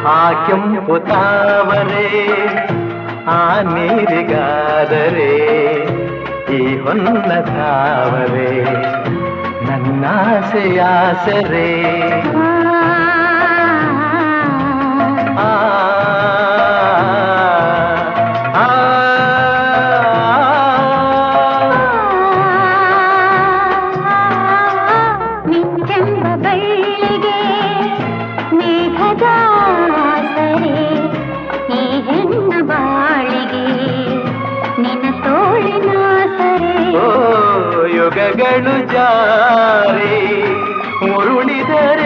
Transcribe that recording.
ಆ ಕೆಂಪು ತಾವರೆ ಆ ನೀರಿಗಾದರೆ ಈ ಹೊನ್ನ ತಾವರೆ ನನ್ನಾಸೆಯಾಸರೆ ಯುಗಗಳು ಜಾರಿ ಉರುಳಿದರೆ